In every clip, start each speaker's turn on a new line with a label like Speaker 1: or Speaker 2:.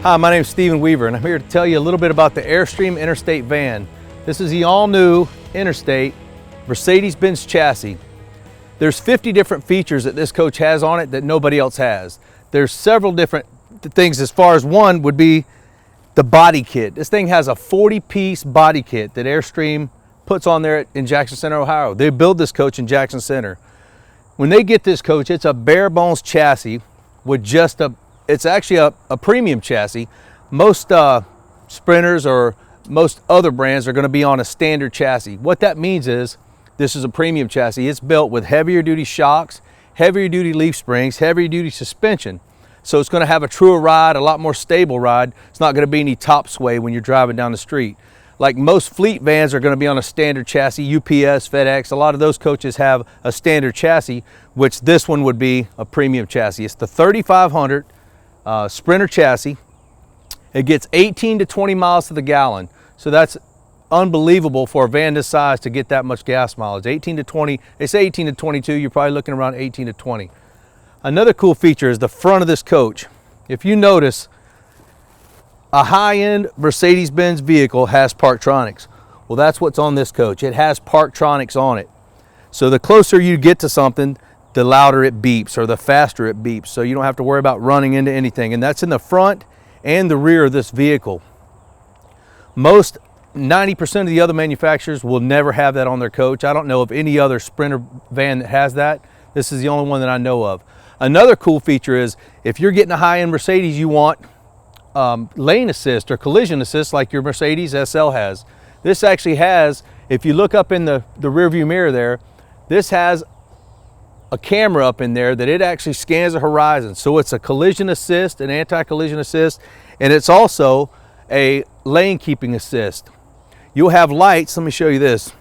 Speaker 1: Hi, my name is Stephen Weaver, and I'm here to tell you a little bit about the Airstream Interstate van. This is the all-new Interstate Mercedes-Benz chassis. There's 50 different features that this coach has on it that nobody else has. There's several different things. As far as one would be the body kit. This thing has a 40-piece body kit that Airstream puts on there in Jackson Center, Ohio. They build this coach in Jackson Center. When they get this coach, it's a bare bones chassis with just it's actually a premium chassis. Most Sprinters or most other brands are going to be on a standard chassis. What that means is this is a premium chassis. It's built with heavier duty shocks, heavier duty leaf springs, heavier duty suspension. So it's going to have a truer ride, a lot more stable ride. It's not going to be any top sway when you're driving down the street. Like most fleet vans are going to be on a standard chassis, UPS, FedEx, a lot of those coaches have a standard chassis, which this one would be a premium chassis. It's the 3500 Sprinter chassis. It gets 18 to 20 miles to the gallon. So that's unbelievable for a van this size to get that much gas mileage. 18 to 20, they say 18 to 22, you're probably looking around 18 to 20. Another cool feature is the front of this coach. If you notice, a high-end Mercedes-Benz vehicle has Parktronics. Well, that's what's on this coach. It has Parktronics on it. So the closer you get to something, the louder it beeps or the faster it beeps. So you don't have to worry about running into anything. And that's in the front and the rear of this vehicle. Most 90% of the other manufacturers will never have that on their coach. I don't know of any other Sprinter van that has that. This is the only one that I know of. Another cool feature is if you're getting a high-end Mercedes, you want lane assist or collision assist like your Mercedes SL has. This actually has, if you look up in the rear view mirror there, this has a camera up in there that it actually scans the horizon. So it's a collision assist, an anti-collision assist, and it's also a lane keeping assist. You'll have lights. Let me show you this.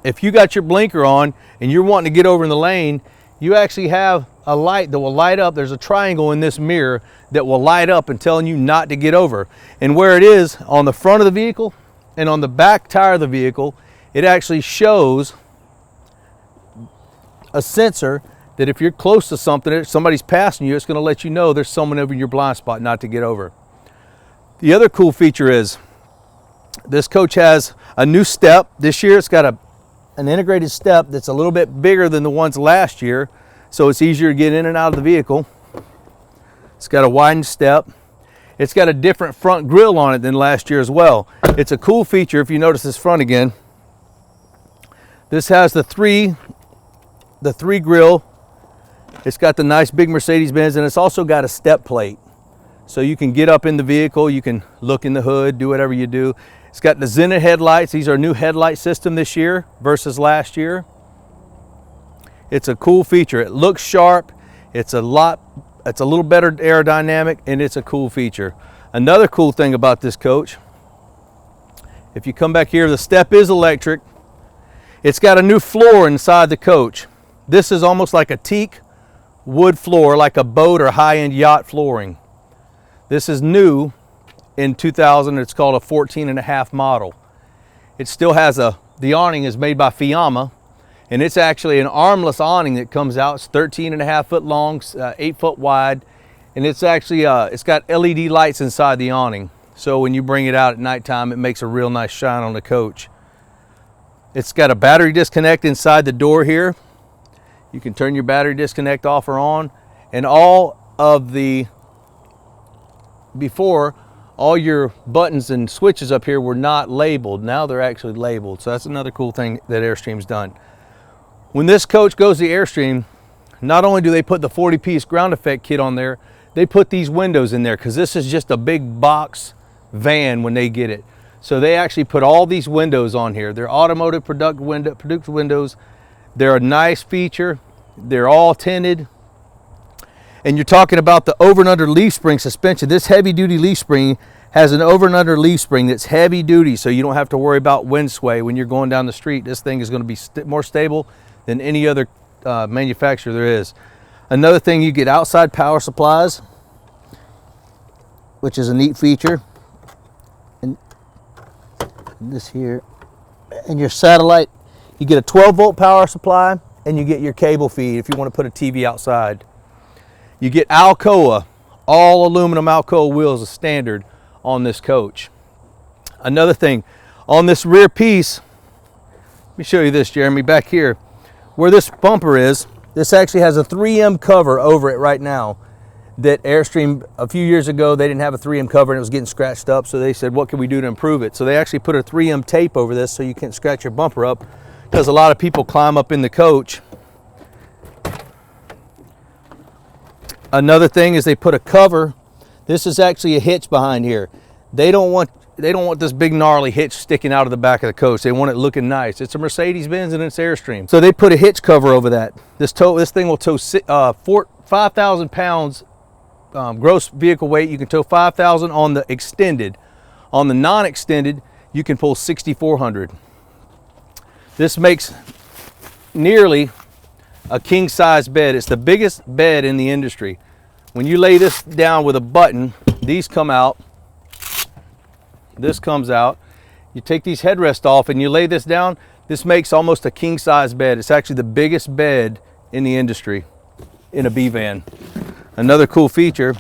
Speaker 1: If you got your blinker on and you're wanting to get over in the lane, you actually have a light that will light up. There's a triangle in this mirror that will light up and telling you not to get over. And where it is on the front of the vehicle and on the back tire of the vehicle, it actually shows a sensor that if you're close to something, if somebody's passing you, it's going to let you know there's someone over in your blind spot not to get over. The other cool feature is this coach has a new step. This year it's got an integrated step that's a little bit bigger than the ones last year, so it's easier to get in and out of the vehicle. It's got a widened step. It's got a different front grille on it than last year as well. It's a cool feature. If you notice this front again, this has the three grill. It's got the nice big Mercedes-Benz, and it's also got a step plate. So you can get up in the vehicle, you can look in the hood, do whatever you do. It's got the Zenith headlights. These are a new headlight system this year versus last year. It's a cool feature. It looks sharp. It's a little better aerodynamic, and it's a cool feature. Another cool thing about this coach, if you come back here, the step is electric. It's got a new floor inside the coach. This is almost like a teak wood floor, like a boat or high-end yacht flooring. This is new in 2000. It's called a 14.5 model. It still has the awning is made by Fiamma, and it's actually an armless awning that comes out. It's 13.5 foot long, 8 foot wide, and it's actually it's got LED lights inside the awning. So when you bring it out at nighttime, it makes a real nice shine on the coach. It's got a battery disconnect inside the door here. You can turn your battery disconnect off or on, and all your buttons and switches up here were not labeled. Now they're actually labeled. So that's another cool thing that Airstream's done. When this coach goes to Airstream, not only do they put the 40-piece ground effect kit on there, they put these windows in there because this is just a big box van when they get it. So they actually put all these windows on here. They're automotive produced windows. They're a nice feature. They're all tinted. And you're talking about the over and under leaf spring suspension. This heavy duty leaf spring has an over and under leaf spring that's heavy duty, so you don't have to worry about wind sway when you're going down the street. This thing is going to be more stable than any other manufacturer there is. Another thing, you get outside power supplies, which is a neat feature. And this here, and your satellite, you get a 12-volt power supply, and you get your cable feed if you want to put a TV outside. You get Alcoa all aluminum Alcoa wheels is standard on this coach. Another thing, on this rear piece, let me show you this, Jeremy, back here, where this bumper is, this actually has a 3M cover over it right now. That Airstream, a few years ago, they didn't have a 3M cover and it was getting scratched up, so they said, what can we do to improve it? So they actually put a 3M tape over this so you can't scratch your bumper up, because a lot of people climb up in the coach. Another thing is they put a cover. This is actually a hitch behind here. They don't want this big gnarly hitch sticking out of the back of the coach. They want it looking nice. It's a Mercedes-Benz and it's Airstream. So they put a hitch cover over that. This thing will tow 5,000 pounds gross vehicle weight. You can tow 5,000 on the extended. On the non-extended, you can pull 6,400. This makes nearly a king-size bed. It's the biggest bed in the industry. When you lay this down with a button, these come out. This comes out. You take these headrests off and you lay this down. This makes almost a king-size bed. It's actually the biggest bed in the industry in a B-van. Another cool feature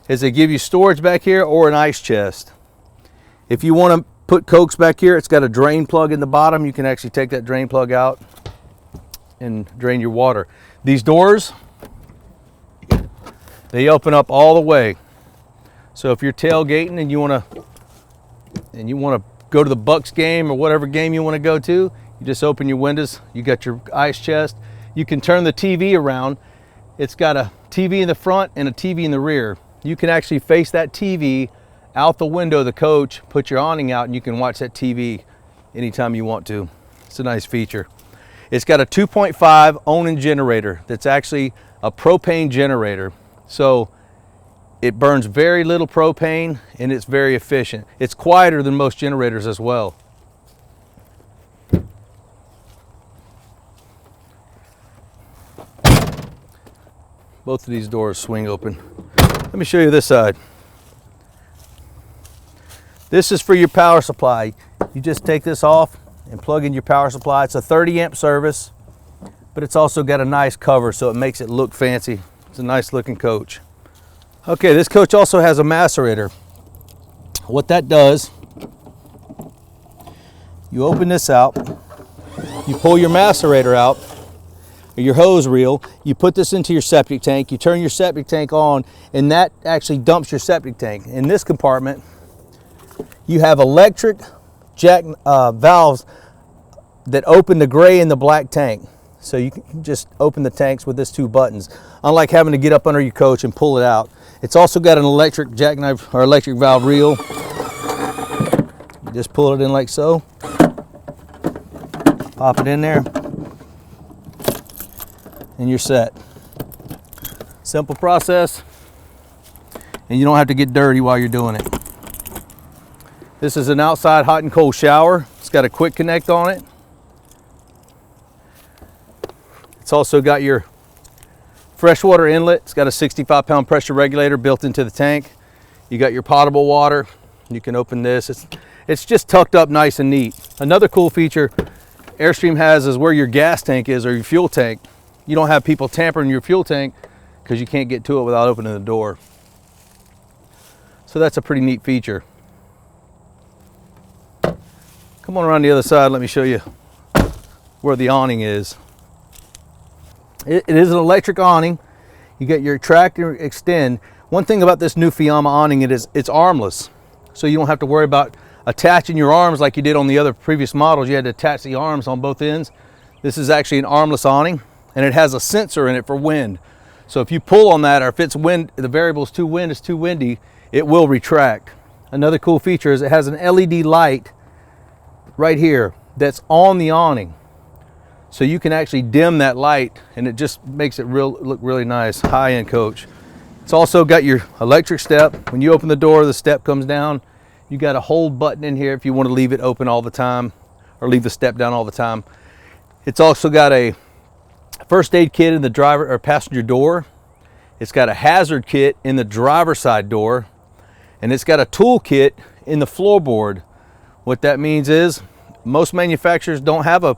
Speaker 1: is they give you storage back here or an ice chest. If you want to put Cokes back here, it's got a drain plug in the bottom. You can actually take that drain plug out and drain your water. These doors, they open up all the way. So if you're tailgating and you want to go to the Bucks game or whatever game you want to go to, you just open your windows. You got your ice chest. You can turn the TV around. It's got a TV in the front and a TV in the rear. You can actually face that TV out the window of the coach, put your awning out, and you can watch that TV anytime you want to. It's a nice feature. It's got a 2.5 Onan generator that's actually a propane generator. So it burns very little propane and it's very efficient. It's quieter than most generators as well. Both of these doors swing open. Let me show you this side. This is for your power supply. You just take this off and plug in your power supply. It's a 30 amp service, but it's also got a nice cover so it makes it look fancy. It's a nice looking coach. Okay, this coach also has a macerator. What that does, you open this out, you pull your macerator out, or your hose reel, you put this into your septic tank, you turn your septic tank on, and that actually dumps your septic tank. In this compartment, you have electric jack valves that open the gray and the black tank. So you can just open the tanks with these two buttons, unlike having to get up under your coach and pull it out. It's also got an electric jackknife or electric valve reel. You just pull it in like so, pop it in there, and you're set. Simple process, and you don't have to get dirty while you're doing it. This is an outside hot and cold shower. It's got a quick connect on it. It's also got your freshwater inlet. It's got a 65-pound pressure regulator built into the tank. You got your potable water. You can open this. It's just tucked up nice and neat. Another cool feature Airstream has is where your gas tank is, or your fuel tank. You don't have people tampering your fuel tank because you can't get to it without opening the door. So that's a pretty neat feature. Come on around the other side, let me show you where the awning is. It is an electric awning. You got your tractor extend. One thing about this new Fiamma awning is it's armless. So you don't have to worry about attaching your arms like you did on the other previous models. You had to attach the arms on both ends. This is actually an armless awning, and it has a sensor in it for wind. So if you pull on that, or if it's wind, the variable is too windy, it will retract. Another cool feature is it has an LED light right here that's on the awning. So you can actually dim that light, and it just makes it look really nice, high-end coach. It's also got your electric step. When you open the door, the step comes down. You got a hold button in here if you want to leave it open all the time, or leave the step down all the time. It's also got a first aid kit in the driver or passenger door. It's got a hazard kit in the driver's side door, and it's got a tool kit in the floorboard. What that means is most manufacturers don't have a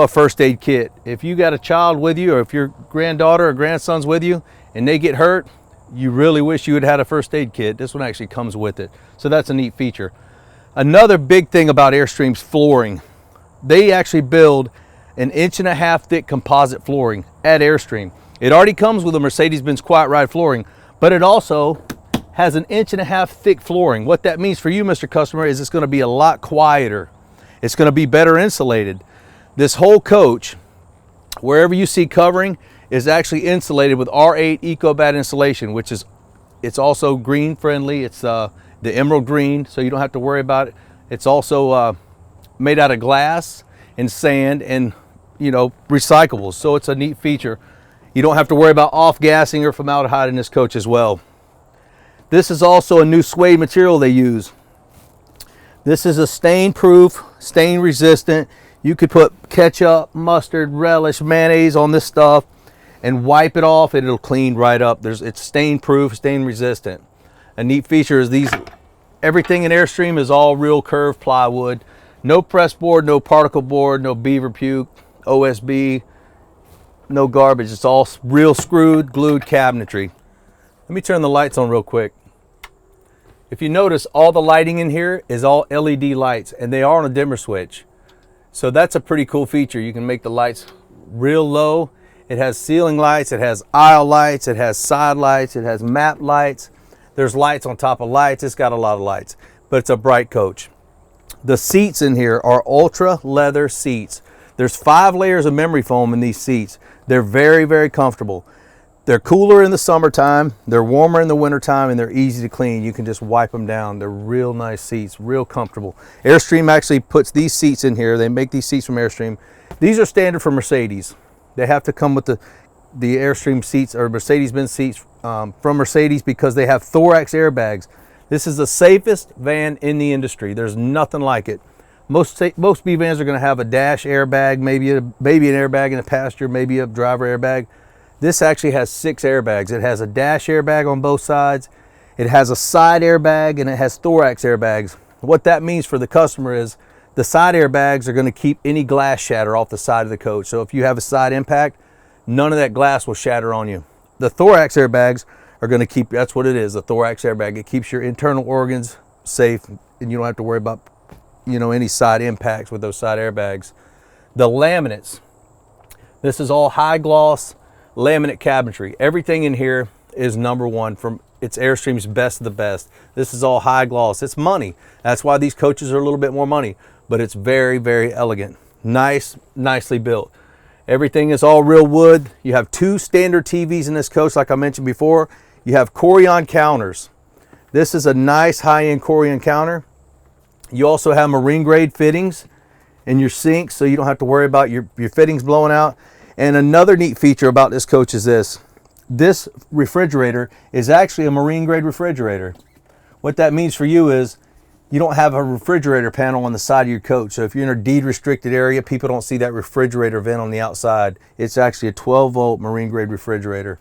Speaker 1: first aid kit. If you got a child with you, or if your granddaughter or grandson's with you and they get hurt, you really wish you had had a first aid kit, this one actually comes with it. So that's a neat feature. Another big thing about Airstream's flooring, they actually build an 1.5 inch thick composite flooring at Airstream. It already comes with a Mercedes-Benz Quiet Ride flooring, but it also has an 1.5 inch thick flooring. What that means for you, Mr. Customer, is it's going to be a lot quieter. It's going to be better insulated. This whole coach, wherever you see covering, is actually insulated with R8 EcoBat insulation, which is, it's also green friendly. It's the emerald green, so you don't have to worry about it. It's also made out of glass and sand and, you know, recyclables. So it's a neat feature. You don't have to worry about off-gassing or formaldehyde in this coach as well. This is also a new suede material they use. This is a stain-proof, stain-resistant. You could put ketchup, mustard, relish, mayonnaise on this stuff and wipe it off and it'll clean right up. It's stain-proof, stain-resistant. A neat feature is everything in Airstream is all real curved plywood. No press board, no particle board, no beaver puke, OSB, no garbage. It's all real screwed, glued cabinetry. Let me turn the lights on real quick. If you notice, all the lighting in here is all LED lights, and they are on a dimmer switch. So that's a pretty cool feature. You can make the lights real low. It has ceiling lights, it has aisle lights, it has side lights, it has map lights. There's lights on top of lights. It's got a lot of lights, but it's a bright coach. The seats in here are ultra leather seats. There's 5 layers of memory foam in these seats. They're very, very comfortable. They're cooler in the summertime, they're warmer in the wintertime, and they're easy to clean. You can just wipe them down. They're real nice seats, real comfortable. Airstream actually puts these seats in here. They make these seats from Airstream. These are standard for Mercedes. They have to come with the Airstream seats or Mercedes-Benz seats from Mercedes because they have thorax airbags. This is the safest van in the industry. There's nothing like it. Most B vans are going to have a dash airbag, maybe an airbag in the passenger, maybe a driver airbag. This actually has 6 airbags. It has a dash airbag on both sides. It has a side airbag and it has thorax airbags. What that means for the customer is the side airbags are going to keep any glass shatter off the side of the coach. So if you have a side impact, none of that glass will shatter on you. The thorax airbags are going to keep, that's what it is, the thorax airbag. It keeps your internal organs safe and you don't have to worry about, you know, any side impacts with those side airbags. The laminates, this is all high gloss laminate cabinetry. Everything in here is #1 it's Airstream's best of the best. This is all high gloss. It's money. That's why these coaches are a little bit more money, but it's very, very elegant. Nicely built. Everything is all real wood. You have 2 standard TVs in this coach, like I mentioned before. You have Corian counters. This is a nice high-end Corian counter. You also have marine grade fittings in your sinks, so you don't have to worry about your fittings blowing out. And another neat feature about this coach is this refrigerator is actually a marine grade refrigerator. What that means for you is you don't have a refrigerator panel on the side of your coach. So if you're in a deed restricted area, people don't see that refrigerator vent on the outside. It's actually a 12-volt marine grade refrigerator.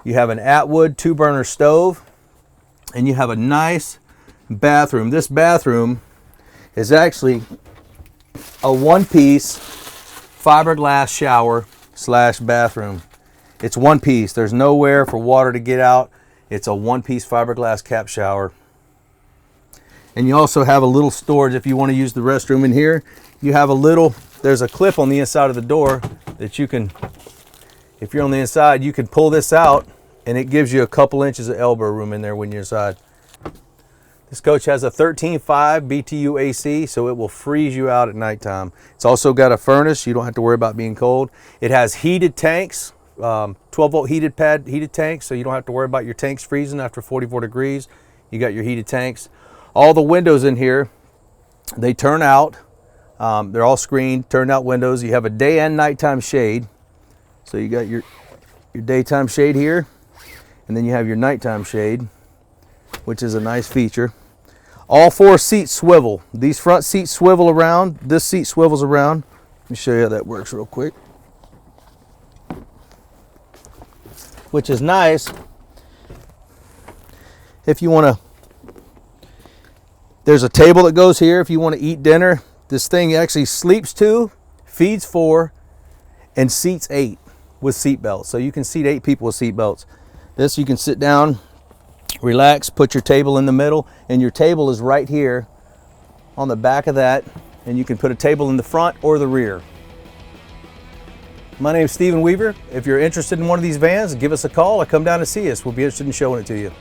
Speaker 1: You have an Atwood 2-burner stove, and you have a nice bathroom. This bathroom is actually a 1-piece fiberglass shower / bathroom. It's 1 piece. There's nowhere for water to get out. It's a 1-piece fiberglass cap shower. And you also have a little storage if you want to use the restroom in here. You have there's a clip on the inside of the door that you can, if you're on the inside, you can pull this out and it gives you a couple inches of elbow room in there when you're inside. This coach has a 13.5 BTU AC, so it will freeze you out at nighttime. It's also got a furnace. You don't have to worry about being cold. It has heated tanks, 12-volt heated tanks, so you don't have to worry about your tanks freezing after 44 degrees. You got your heated tanks. All the windows in here, they turn out. They're all screened, turned out windows. You have a day and nighttime shade. So you got your daytime shade here, and then you have your nighttime shade, which is a nice feature. All 4 seats swivel. These front seats swivel around. This seat swivels around. Let me show you how that works real quick. Which is nice if you want to. There's a table that goes here if you want to eat dinner. This thing actually sleeps 2, feeds 4, and seats 8 with seat belts. So you can seat 8 people with seat belts. This you can sit down, Relax, put your table in the middle, and your table is right here on the back of that, and you can put a table in the front or the rear. My name is Stephen Weaver. If you're interested in one of these vans, give us a call or come down and see us. We'll be interested in showing it to you.